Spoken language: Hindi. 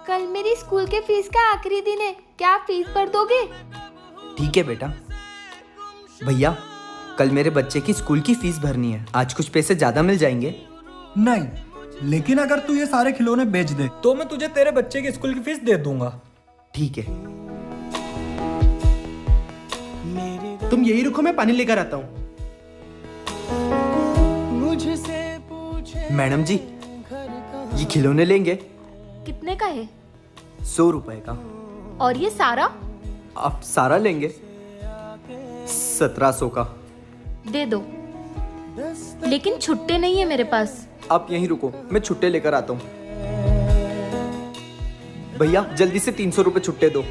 कल मेरी स्कूल के फीस का आखिरी दिन है, क्या आप फीस भर दोगे? ठीक है बेटा। भैया, कल मेरे बच्चे की स्कूल की फीस भरनी है, आज कुछ पैसे ज्यादा मिल जाएंगे? नहीं, लेकिन अगर तू ये सारे खिलौने बेच दे तो मैं तुझे तेरे बच्चे की स्कूल की फीस दे दूंगा। ठीक है। तुम यही रुको, मैं पानी लेकर आता हूँ। मैडम जी, ये खिलौने लेंगे? कितने का है? 100 रुपए का। और ये सारा? आप सारा लेंगे? 1700 का। दे दो, लेकिन छुट्टे नहीं है मेरे पास। आप यहीं रुको, मैं छुट्टे लेकर आता हूँ। भैया, जल्दी से 300 रुपए छुट्टे दो।